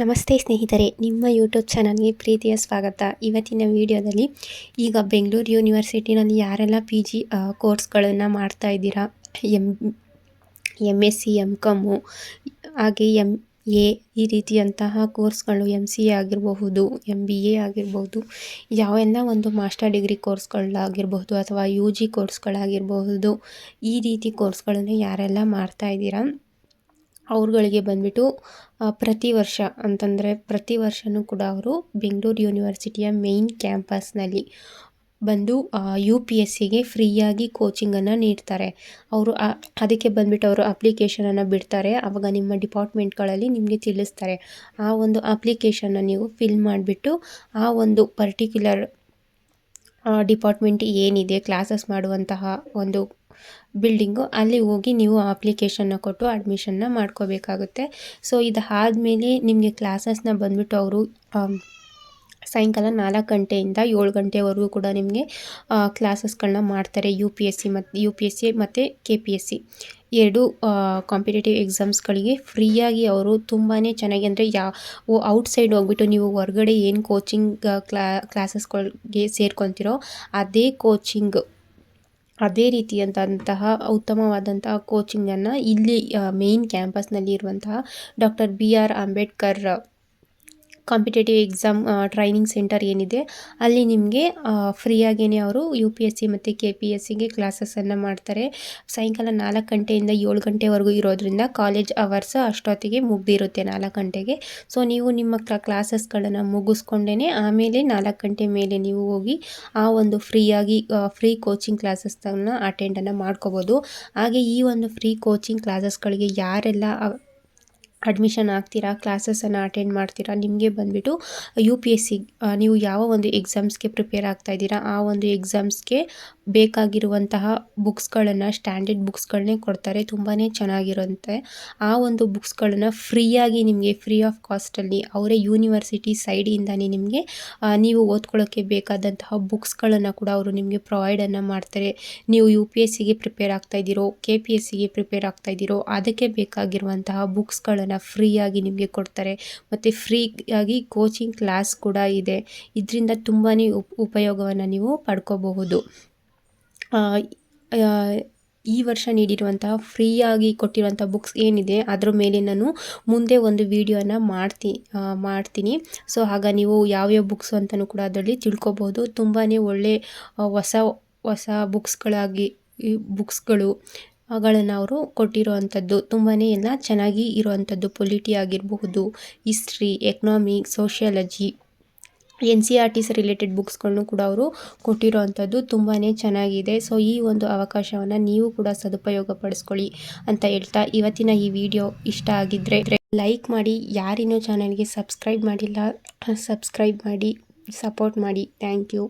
ನಮಸ್ತೆ ಸ್ನೇಹಿತರೆ, ನಿಮ್ಮ ಯೂಟ್ಯೂಬ್ ಚಾನಲ್ಗೆ ಪ್ರೀತಿಯ ಸ್ವಾಗತ. ಇವತ್ತಿನ ವಿಡಿಯೋದಲ್ಲಿ ಈಗ ಬೆಂಗಳೂರು ಯೂನಿವರ್ಸಿಟಿನಲ್ಲಿ ಯಾರೆಲ್ಲ PG ಕೋರ್ಸ್ಗಳನ್ನು ಮಾಡ್ತಾ ಇದ್ದೀರಾ, MSc MCOM ಹಾಗೆ MA ಈ ರೀತಿಯಂತಹ ಕೋರ್ಸ್ಗಳು, MCA ಆಗಿರಬಹುದು, MBA ಆಗಿರಬಹುದು, ಯಾವೆಲ್ಲ ಒಂದು ಮಾಸ್ಟರ್ ಡಿಗ್ರಿ ಕೋರ್ಸ್ಗಳಾಗಿರಬಹುದು ಅಥವಾ UG ಕೋರ್ಸ್ಗಳಾಗಿರಬಹುದು, ಈ ರೀತಿ ಕೋರ್ಸ್ಗಳನ್ನು ಯಾರೆಲ್ಲ ಮಾಡ್ತಾ ಇದ್ದೀರಾ ಅವ್ರುಗಳಿಗೆ ಬಂದ್ಬಿಟ್ಟು ಪ್ರತಿ ವರ್ಷ ಅಂತಂದರೆ ಪ್ರತಿ ವರ್ಷವೂ ಕೂಡ ಅವರು ಬೆಂಗಳೂರು ಯೂನಿವರ್ಸಿಟಿಯ ಮೇಯ್ನ್ ಕ್ಯಾಂಪಸ್ನಲ್ಲಿ ಬಂದು UPSCಗೆ ಫ್ರೀಯಾಗಿ ಕೋಚಿಂಗನ್ನು ನೀಡ್ತಾರೆ. ಅವರು ಅದಕ್ಕೆ ಬಂದ್ಬಿಟ್ಟು ಅವರು ಅಪ್ಲಿಕೇಶನನ್ನು ಬಿಡ್ತಾರೆ. ಆವಾಗ ನಿಮ್ಮ ಡಿಪಾರ್ಟ್ಮೆಂಟ್ಗಳಲ್ಲಿ ನಿಮಗೆ ತಿಳಿಸ್ತಾರೆ. ಆ ಒಂದು ಅಪ್ಲಿಕೇಶನ್ನ ನೀವು ಫಿಲ್ ಮಾಡಿಬಿಟ್ಟು ಆ ಒಂದು ಪರ್ಟಿಕ್ಯುಲರ್ ಡಿಪಾರ್ಟ್ಮೆಂಟ್ ಏನಿದೆ ಕ್ಲಾಸಸ್ ಮಾಡುವಂತಹ ಒಂದು ಬಿಲ್ಡಿಂಗು, ಅಲ್ಲಿ ಹೋಗಿ ನೀವು ಅಪ್ಲಿಕೇಶನ್ನ ಕೊಟ್ಟು ಅಡ್ಮಿಷನ್ನ ಮಾಡ್ಕೋಬೇಕಾಗುತ್ತೆ. ಸೊ ಇದಾದಮೇಲೆ ನಿಮಗೆ ಕ್ಲಾಸಸ್ನ ಬಂದ್ಬಿಟ್ಟು ಅವರು ಸಾಯಂಕಾಲ 4 ಗಂಟೆಯಿಂದ 7 ಗಂಟೆವರೆಗೂ ಕೂಡ ನಿಮಗೆ ಕ್ಲಾಸಸ್ಗಳನ್ನ ಮಾಡ್ತಾರೆ. UPSC ಮತ್ತು KPSC ಎರಡು ಕಾಂಪಿಟೇಟಿವ್ ಎಕ್ಸಾಮ್ಸ್ಗಳಿಗೆ ಫ್ರೀಯಾಗಿ ಅವರು ತುಂಬಾ ಚೆನ್ನಾಗಿ, ಅಂದರೆ ಔಟ್ಸೈಡ್ ಹೋಗ್ಬಿಟ್ಟು ನೀವು ಹೊರಗಡೆ ಏನು ಕೋಚಿಂಗ್ ಕ್ಲಾಸಸ್ಗಳಿಗೆ ಸೇರ್ಕೊತಿರೋ ಅದೇ ರೀತಿಯಾದಂತಹ ಉತ್ತಮವಾದಂತಹ ಕೋಚಿಂಗನ್ನು ಇಲ್ಲಿ ಮೇಯ್ನ್ ಕ್ಯಾಂಪಸ್ನಲ್ಲಿ ಇರುವಂತಹ doctor BR Ambedkar competitive exam training centre ಏನಿದೆ ಅಲ್ಲಿ ನಿಮಗೆ ಫ್ರೀಯಾಗೇ ಅವರು UPSC ಮತ್ತು KPSCಗೆ ಕ್ಲಾಸಸ್ಸನ್ನು ಮಾಡ್ತಾರೆ. ಸಾಯಂಕಾಲ 4 ಗಂಟೆಯಿಂದ 7 ಗಂಟೆವರೆಗೂ ಇರೋದ್ರಿಂದ ಕಾಲೇಜ್ ಅವರ್ಸ್ ಅಷ್ಟೊತ್ತಿಗೆ ಮುಗಿದಿರುತ್ತೆ 4 ಗಂಟೆಗೆ. ಸೊ ನೀವು ನಿಮ್ಮ ಕ್ಲಾಸಸ್ಗಳನ್ನು ಮುಗಿಸ್ಕೊಂಡೇ ಆಮೇಲೆ 4 ಗಂಟೆ ಮೇಲೆ ನೀವು ಹೋಗಿ ಆ ಒಂದು ಫ್ರೀ ಕೋಚಿಂಗ್ ಕ್ಲಾಸಸ್ಗಳನ್ನ ಅಟೆಂಡನ್ನು ಮಾಡ್ಕೋಬೋದು. ಹಾಗೆ ಈ ಒಂದು ಫ್ರೀ ಕೋಚಿಂಗ್ ಕ್ಲಾಸಸ್ಗಳಿಗೆ ಯಾರೆಲ್ಲ ಅಡ್ಮಿಷನ್ ಆಗ್ತೀರಾ, ಕ್ಲಾಸಸ್ಸನ್ನು ಅಟೆಂಡ್ ಮಾಡ್ತೀರಾ, ನಿಮಗೆ ಬಂದುಬಿಟ್ಟು UPSC ನೀವು ಯಾವ ಒಂದು ಎಕ್ಸಾಮ್ಸ್ಗೆ ಪ್ರಿಪೇರ್ ಆಗ್ತಾ ಇದ್ದೀರಾ ಆ ಒಂದು ಎಕ್ಸಾಮ್ಸ್ಗೆ ಬೇಕಾಗಿರುವಂತಹ ಬುಕ್ಸ್ಗಳನ್ನು, ಸ್ಟ್ಯಾಂಡರ್ಡ್ ಬುಕ್ಸ್ಗಳನ್ನೇ ಕೊಡ್ತಾರೆ. ತುಂಬಾ ಚೆನ್ನಾಗಿರುತ್ತೆ. ಆ ಒಂದು ಬುಕ್ಸ್ಗಳನ್ನು ಫ್ರೀಯಾಗಿ ನಿಮಗೆ ಫ್ರೀ ಆಫ್ ಕಾಸ್ಟಲ್ಲಿ ಅವರೇ ಯೂನಿವರ್ಸಿಟಿ ಸೈಡಿಂದನೇ ನಿಮಗೆ ನೀವು ಓದ್ಕೊಳ್ಳೋಕ್ಕೆ ಬೇಕಾದಂತಹ ಬುಕ್ಸ್ಗಳನ್ನು ಕೂಡ ಅವರು ನಿಮಗೆ ಪ್ರೊವೈಡನ್ನು ಮಾಡ್ತಾರೆ. ನೀವು UPSCಗೆ ಪ್ರಿಪೇರ್ ಆಗ್ತಾ ಇದ್ದೀರೋ, KPSCಗೆ ಪ್ರಿಪೇರ್ ಆಗ್ತಾ ಇದ್ದೀರೋ, ಅದಕ್ಕೆ ಬೇಕಾಗಿರುವಂತಹ ಬುಕ್ಸ್ಗಳನ್ನು ಫ್ರೀಯಾಗಿ ನಿಮಗೆ ಕೊಡ್ತಾರೆ. ಮತ್ತು ಫ್ರೀಯಾಗಿ ಕೋಚಿಂಗ್ ಕ್ಲಾಸ್ ಕೂಡ ಇದೆ. ಇದರಿಂದ ತುಂಬಾ ಉಪಯೋಗವನ್ನು ನೀವು ಪಡ್ಕೋಬಹುದು. ಈ ವರ್ಷ ನೀಡಿರುವಂತಹ ಫ್ರೀಯಾಗಿ ಕೊಟ್ಟಿರುವಂಥ ಬುಕ್ಸ್ ಏನಿದೆ ಅದರ ಮೇಲೆ ನಾನು ಮುಂದೆ ಒಂದು ವಿಡಿಯೋನ ಮಾಡ್ತೀನಿ. ಸೊ ಆಗ ನೀವು ಯಾವ್ಯಾವ ಬುಕ್ಸು ಅಂತಲೂ ಕೂಡ ಅದರಲ್ಲಿ ತಿಳ್ಕೊಬೋದು. ತುಂಬಾ ಒಳ್ಳೆ ಹೊಸ ಬುಕ್ಸ್ಗಳು ಗಳನ್ನು ಅವರು ಕೊಟ್ಟಿರೋವಂಥದ್ದು ತುಂಬಾ ಎಲ್ಲ ಚೆನ್ನಾಗಿ ಇರೋವಂಥದ್ದು. ಪೊಲಿಟಿ ಆಗಿರಬಹುದು, history, economics, sociology, NCERTs related ಬುಕ್ಸ್ಗಳನ್ನು ಕೂಡ ಅವರು ಕೊಟ್ಟಿರೋವಂಥದ್ದು ತುಂಬಾ ಚೆನ್ನಾಗಿದೆ. ಸೊ ಈ ಒಂದು ಅವಕಾಶವನ್ನು ನೀವು ಕೂಡ ಸದುಪಯೋಗ ಪಡಿಸ್ಕೊಳ್ಳಿ ಅಂತ ಹೇಳ್ತಾ, ಇವತ್ತಿನ ಈ ವಿಡಿಯೋ ಇಷ್ಟ ಆಗಿದ್ದರೆ ಲೈಕ್ ಮಾಡಿ. ಯಾರಿನ್ನೂ ಚಾನಲ್ಗೆ ಸಬ್ಸ್ಕ್ರೈಬ್ ಮಾಡಿಲ್ಲ, ಸಬ್ಸ್ಕ್ರೈಬ್ ಮಾಡಿ, ಸಪೋರ್ಟ್ ಮಾಡಿ. Thank you.